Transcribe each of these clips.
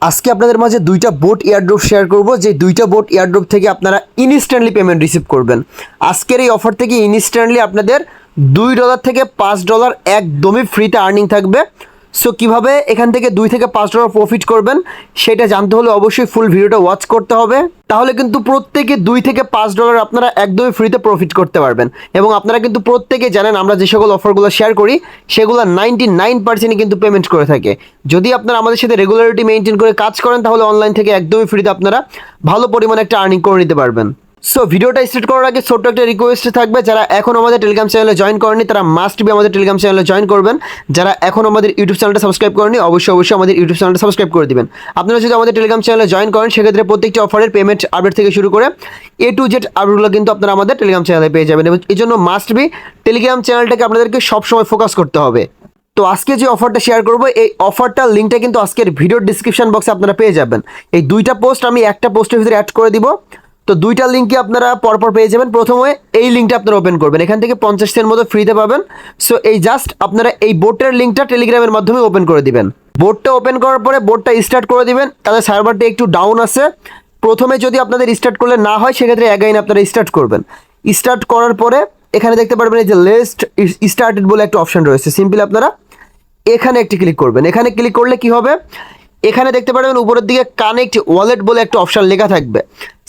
আজকে আপনাদের মাঝে দুইটা বোট এয়ারড্রপ শেয়ার করব, যে দুইটা বোট এয়ারড্রপ থেকে আপনারা ইনস্ট্যান্টলি পেমেন্ট রিসিভ করবেন। আজকের এই অফার থেকে ইনস্ট্যান্টলি আপনাদের $2 থেকে $5 একদমই ফ্রিতে আর্নিং থাকবে। সো কীভাবে এখান থেকে $2 থেকে $5 প্রফিট করবেন সেটা জানতে হলে অবশ্যই ফুল ভিডিওটা ওয়াচ করতে হবে। তাহলে কিন্তু প্রত্যেকে $2 থেকে $5 আপনারা একদমই ফ্রিতে প্রফিট করতে পারবেন। এবং আপনারা কিন্তু প্রত্যেকে জানেন আমরা যে সকল অফারগুলো শেয়ার করি সেগুলো 99% কিন্তু পেমেন্ট করে থাকে। যদি আপনারা আমাদের সাথে রেগুলারিটি মেনটেন করে কাজ করেন তাহলে অনলাইন থেকে একদমই ফ্রিতে আপনারা ভালো পরিমাণে একটা আর্নিং করে নিতে পারবেন। সো ভিডিওটা স্টার্ট করার আগে ছোট্ট একটা রিকোয়েস্ট থাকবে, যারা এখন আমাদের টেলিগ্রাম চ্যানেলে জয়েন করেনি তারা মাস্ট বি আমাদের টেলিগ্রাম চ্যানেলে জয়েন করবেন। যারা এখন আমাদের ইউটিউব চ্যানেলটা সাবস্ক্রাইব করেনি অবশ্যই আমাদের ইউটিউব চ্যানেলটা সাবস্ক্রাইব করে দিবেন। আপনারা যদি আমাদের টেলিগ্রাম চ্যানেলে জয়েন করেন সেক্ষেত্রে প্রত্যেকটি অফারের পেমেন্ট আপডেট থেকে শুরু করে A to Z আপডেটগুলো কিন্তু আপনারা আমাদের টেলিগ্রাম চ্যানেলে পেয়ে যাবেন। এবং এই জন্য মাস্ট বি টেলিগ্রাম চ্যানেলটাকে আপনাদেরকে সবসময় ফোকাস করতে হবে। তো আজকে যে অফারটা শেয়ার করব এই অফারটার লিঙ্কটা কিন্তু আজকের ভিডিওর ডিসক্রিপশন বক্সে আপনারা পেয়ে যাবেন। এই দুইটা পোস্ট আমি একটা পোস্টের ভিতরে অ্যাড করে দিব। তো দুইটা লিঙ্কই আপনারা পরপর পেয়ে যাবেন। প্রথমে এই লিঙ্কটা আপনারা ওপেন করবেন, এখান থেকে 50 সেন্ট মতো ফ্রিতে পাবেন। সো এই জাস্ট আপনারা এই বোটের লিঙ্কটা টেলিগ্রামের মাধ্যমে ওপেন করে দিবেন। বোটটা ওপেন করার পরে বোটটা স্টার্ট করে দিবেন। তাদের সার্ভারটা একটু ডাউন আছে, প্রথমে যদি আপনাদের স্টার্ট করলে না হয় সেক্ষেত্রে অ্যাগাইন আপনারা স্টার্ট করবেন। স্টার্ট করার পরে এখানে দেখতে পারবেন এই যে লেস্ট স্টার্টেড বলে একটা অপশন রয়েছে, সিম্পলি আপনারা এখানে একটি ক্লিক করবেন। এখানে ক্লিক করলে কি হবে, এখানে দেখতে পারবেন উপরের দিকে কানেক্ট ওয়ালেট বলে একটা অপশন লেখা থাকবে।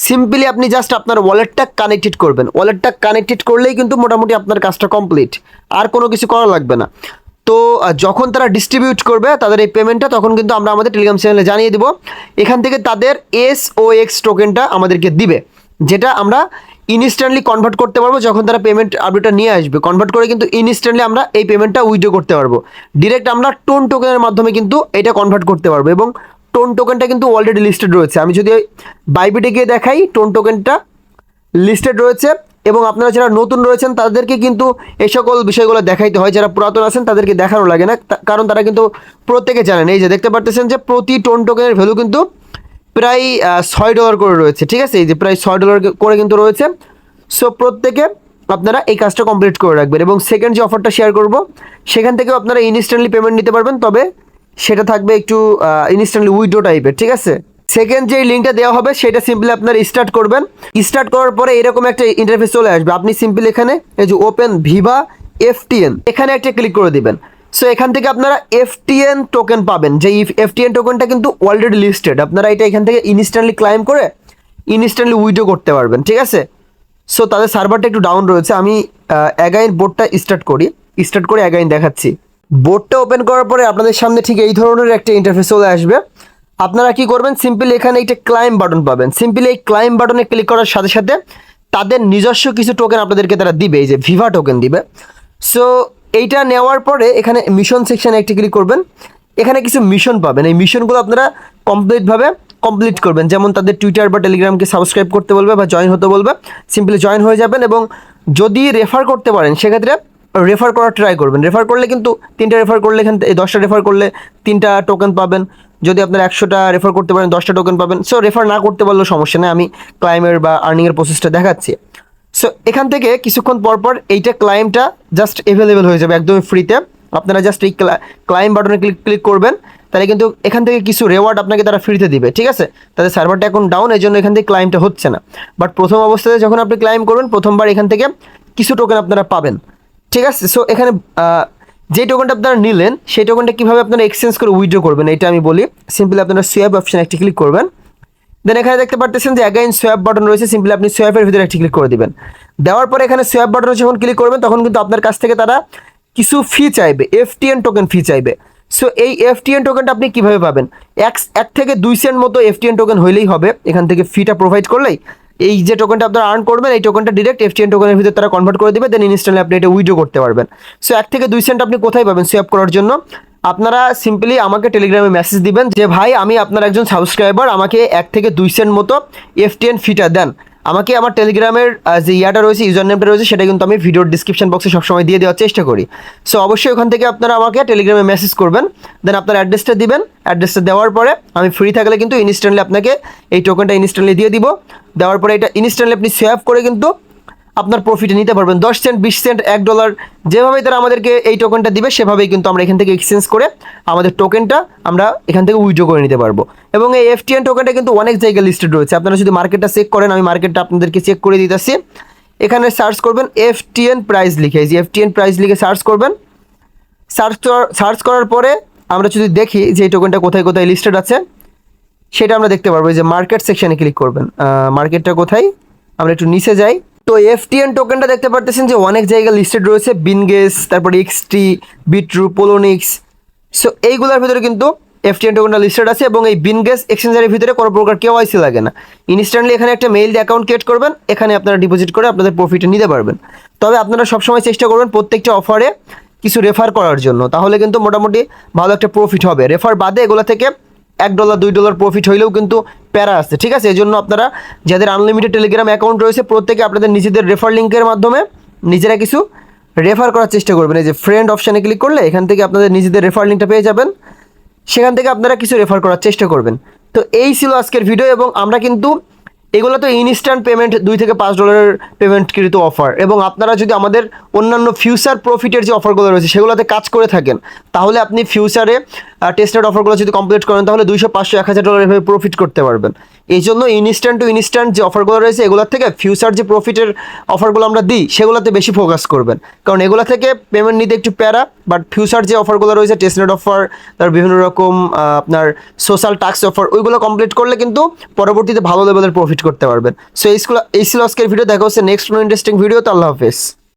সিম্পলি আপনি জাস্ট আপনার ওয়ালেটটা কানেক্টেড করবেন। ওয়ালেটটা কানেক্টেড করলেই কিন্তু মোটামুটি আপনার কাজটা কমপ্লিট, আর কোনো কিছু করা লাগবে না। তো যখন তারা ডিস্ট্রিবিউট করবে তাদের এই পেমেন্টটা তখন কিন্তু আমরা আমাদের টেলিগ্রাম চ্যানেলে জানিয়ে দেবো। এখান থেকে তাদের SOX টোকেনটা আমাদেরকে দিবে, যেটা আমরা ইনস্ট্যান্টলি কনভার্ট করতে পারবো। যখন তারা পেমেন্ট আপডেটটা নিয়ে আসবে কনভার্ট করে কিন্তু ইনস্ট্যান্টলি আমরা এই পেমেন্টটা উইথড্র করতে পারবো। ডিরেক্ট আমরা টোন টোকেনের মাধ্যমে কিন্তু এটা কনভার্ট করতে পারবো। এবং টোন টোকেনটা কিন্তু অলরেডি লিস্টেড রয়েছে। আমি যদি বাইবিটে গিয়ে দেখাই, টোন টোকেনটা লিস্টেড রয়েছে। এবং আপনারা যারা নতুন রয়েছেন তাদেরকে কিন্তু এই সকল বিষয়গুলো দেখাইতে হয়, যারা পুরাতন আছেন তাদেরকে দেখানো লাগে না, কারণ তারা কিন্তু প্রত্যেকে জানেন। এই যে দেখতে পারতেছেন যে প্রতি টোন টোকেনের ভ্যালু কিন্তু প্রায় $6 করে রয়েছে, ঠিক আছে। এই যে প্রায় $6 করে কিন্তু রয়েছে। সো প্রত্যেকে আপনারা এই কাজটা কমপ্লিট করে রাখবেন। এবং সেকেন্ড যে অফারটা শেয়ার করব সেখান থেকেও আপনারা ইনস্ট্যান্টলি পেমেন্ট নিতে পারবেন, তবে সেটা থাকবে একটু ইনস্ট্যান্টলি উইথড্র টাইপের, ঠিক আছে। সেকেন্ড যে লিঙ্কটা দেওয়া হবে সেটা সিম্পলি আপনারা স্টার্ট করবেন। স্টার্ট করার পরে এরকম একটা ইন্টারফেস চলে আসবে। আপনি সিম্পলি এখানে এই যে ওপেন ভিভা FTN এখানে একটা ক্লিক করে দিবেন। সো এখান থেকে আপনারা FTN টোকেন পাবেন। যে FTN টোকেনটা কিন্তু অলরেডি লিস্টেড, আপনারা এটা এখান থেকে ইনস্ট্যান্টলি ক্লাইম করে ইনস্ট্যান্টলি উইথড্র করতে পারবেন, ঠিক আছে। সো তাদের সার্ভারটা একটু ডাউন রয়েছে। আমি অ্যাগাইন বোর্ডটা স্টার্ট করে অ্যাগাইন দেখাচ্ছি। বোর্ডটা ওপেন করার পরে আপনাদের সামনে ঠিক এই ধরনের একটা ইন্টারফেস চলে আসবে। আপনারা কি করবেন, সিম্পলি এখানে একটা ক্লাইম বাটন পাবেন। সিম্পলি এই ক্লাইম বাটনে ক্লিক করার সাথে সাথে তাদের নিজস্ব কিছু টোকেন আপনাদেরকে তারা দিবে, এই যে ভিভা টোকেন দিবে। সো এইটা নেওয়ার পরে এখানে মিশন সেকশানে একটি ক্লিক করবেন। এখানে কিছু মিশন পাবেন, এই মিশনগুলো আপনারা কমপ্লিট করবেন। যেমন তাদের টুইটার বা টেলিগ্রামকে সাবস্ক্রাইব করতে বলবে বা জয়েন হতে বলবে, সিম্পলি জয়েন হয়ে যাবেন। এবং যদি রেফার করতে পারেন সেক্ষেত্রে রেফার করার ট্রাই করবেন। রেফার করলে কিন্তু 3টা রেফার করলে এখান থেকে 10টা রেফার করলে 3টা টোকেন পাবেন। যদি আপনার 100টা রেফার করতে পারেন 10টা টোকেন পাবেন। সো রেফার না করতে পারলেও সমস্যা নেই, আমি ক্লাইমের বা আর্নিংয়ের প্রসেসটা দেখাচ্ছি। সো এখান থেকে কিছুক্ষণ পরপর এইটা ক্লাইমটা জাস্ট অ্যাভেলেবেল হয়ে যাবে একদমই ফ্রিতে। আপনারা জাস্ট এই ক্লাইম বাটনে ক্লিক করবেন, তাহলে কিন্তু এখান থেকে কিছু রেওয়ার্ড আপনাকে তারা ফ্রিতে দিবে, ঠিক আছে। তাদের সার্ভারটা এখন ডাউন, এই জন্য এখান থেকে ক্লাইমটা হচ্ছে না। বাট প্রথম অবস্থাতে যখন আপনি ক্লাইম করবেন প্রথমবার এখান থেকে কিছু টোকেন আপনারা পাবেন, ঠিক আছে। সো এখানে যে টোকেনটা আপনারা নিলেন সেই টোকেনটা কীভাবে আপনারা এক্সচেঞ্জ করে উইথড্র করবেন এটা আমি বলি। সিম্পলি আপনারা সোয়াপ অপশন একটি ক্লিক করবেন। দেন এখানে দেখতে পারতেছেন যে অ্যাগাইন সোয়াপ বাটন রয়েছে, সিম্পলি আপনি সোয়াপের ভিতরে একটি ক্লিক করে দিবেন। দেওয়ার পরে এখানে সোয়াপ বাটনে যখন ক্লিক করবেন তখন কিন্তু আপনার কাছ থেকে তারা কিছু ফি চাইবে, FTN টোকেন ফি চাইবে। সো এই FTN টোকেনটা আপনি কীভাবে পাবেন, 1 থেকে 2 সেন্ট মতো FTN টোকেন হইলেই হবে। এখান থেকে ফিটা প্রোভাইড করলেই এই যে টোকেনটা আপনারা আর্ন করবেন এই টোকেনটা ডিরেক্ট FTN টোকেনের ভিতরে তারা কনভার্ট করে দেবে। দেন ইনস্ট্যান্টলি আপনি এটা উইথড্র করতে পারবেন। সো 1 থেকে 2 সেন্ট আপনি কোথায় পাবেন সোয়াপ করার জন্য, আপনারা সিম্পলি আমাকে টেলিগ্রামে মেসেজ দিবেন যে ভাই আমি আপনার একজন সাবস্ক্রাইবার, আমাকে 1 থেকে 2 সেন্ট মতো FTN ফিটা দেন। আমাকে আমার টেলিগ্রামের যে ইয়াটা রয়েছে, ইউজার নেমটা রয়েছে, সেটা কিন্তু আমি ভিডিওর ডিসক্রিপশন বক্সে সবসময় দিয়ে দেওয়ার চেষ্টা করি। সো অবশ্যই ওখান থেকে আপনারা আমাকে টেলিগ্রামে মেসেজ করবেন। দেন আপনার অ্যাড্রেসটা দিবেন। অ্যাড্রেসটা দেওয়ার পরে আমি ফ্রি থাকলে কিন্তু ইনস্ট্যান্টলি আপনাকে এই টোকেনটা ইনস্ট্যান্টলি দিয়ে দিব। দেওয়ার পরে এটা ইনস্ট্যান্টলি আপনি সোয়াপ করে কিন্তু আপনার প্রফিটে নিতে পারবেন। 10 সেন্ট, 20 সেন্ট, $1, যেভাবেই তারা আমাদেরকে এই টোকেনটা দিবে সেভাবেই কিন্তু আমরা এখান থেকে এক্সচেঞ্জ করে আমাদের টোকেনটা আমরা এখান থেকে উইথড্র করে নিতে পারবো। এবং এই FTN টোকেনটা কিন্তু অনেক জায়গায় লিস্টেড রয়েছে। আপনারা যদি মার্কেটটা চেক করেন, আমি মার্কেটটা আপনাদেরকে চেক করে দিতেছি। এখানে সার্চ করবেন FTN প্রাইস লিখে, এই যে FTN প্রাইস লিখে সার্চ করবেন। সার্চ করার পরে আমরা যদি দেখি যে এই টোকেনটা কোথায় কোথায় লিস্টেড আছে সেটা আমরা দেখতে পারবো। যে মার্কেট সেকশনে ক্লিক করবেন। মার্কেটটা কোথায়, আমরা একটু নিচে যাই। তো FTN টোকেনটা দেখতে পারতেছেন যে অনেক জায়গায় লিস্টেড রয়েছে, বিনগেস, তারপরে XT, বিট্রু, পোলোনিক্স। সো এইগুলোর ভিতরে কিন্তু FTN টোকেনটা লিস্টেড আছে। এবং এই বিনগেস এক্সচেঞ্জারের ভিতরে কোনো প্রকার KYC লাগে না। ইনস্ট্যান্টলি এখানে একটা মেইল দিয়ে অ্যাকাউন্ট ক্রিয়েট করবেন, এখানে আপনারা ডিপোজিট করে আপনাদের প্রফিটে নিতে পারবেন। তবে আপনারা সবসময় চেষ্টা করবেন প্রত্যেকটা অফারে কিছু রেফার করার জন্য, তাহলে কিন্তু মোটামুটি ভালো একটা প্রফিট হবে। রেফার বাদে এগুলো থেকে $1, $2 প্রফিট হইলেও কিন্তু প্যারা আছে, ঠিক আছে? এই জন্য আপনারা যাদের আনলিমিটেড টেলিগ্রাম অ্যাকাউন্ট রয়েছে প্রত্যেকে আপনাদের নিজেদের রেফার লিঙ্কের মাধ্যমে নিজেরা কিছু রেফার করার চেষ্টা করবেন। এই যে ফ্রেন্ড অপশানে ক্লিক করলে এখান থেকে আপনাদের নিজেদের রেফার লিঙ্কটা পেয়ে যাবেন, সেখান থেকে আপনারা কিছু রেফার করার চেষ্টা করবেন। তো এই ছিল আজকের ভিডিও। এবং আমরা কিন্তু এগুলো তো ইনস্ট্যান্ট পেমেন্ট, $2 থেকে $5 পেমেন্টকৃত অফার। এবং আপনারা যদি আমাদের অন্যান্য ফিউচার প্রফিটের যে অফারগুলো রয়েছে সেগুলোতে কাজ করে থাকেন, তাহলে আপনি ফিউচারে টেস্টেড অফারগুলো যদি কমপ্লিট করেন তাহলে $200, $500, $1000 এভাবে প্রফিট করতে পারবেন। এই জন্য ইনস্ট্যান্ট টু ইনস্ট্যান্ট যে অফারগুলো রয়েছে এগুলোর থেকে ফিউচার যে প্রফিটের অফারগুলো আমরা দিই সেগুলোতে বেশি ফোকাস করবেন, কারণ এগুলো থেকে পেমেন্ট নিতে একটু প্যারা। বাট ফিউচার যে অফারগুলো রয়েছে, টেস্টেড অফার, তার বিভিন্ন রকম আপনার সোশ্যাল টাস্ক অফার, ওইগুলো কমপ্লিট করলে কিন্তু পরবর্তীতে ভালো লেভেলের প্রফিট করতে পারবেন। সো এই ছিল আজকের ভিডিও। দেখা হচ্ছে নেক্সট কোনো ইন্টারেস্টিং ভিডিওতে। আল্লাহ হাফেজ।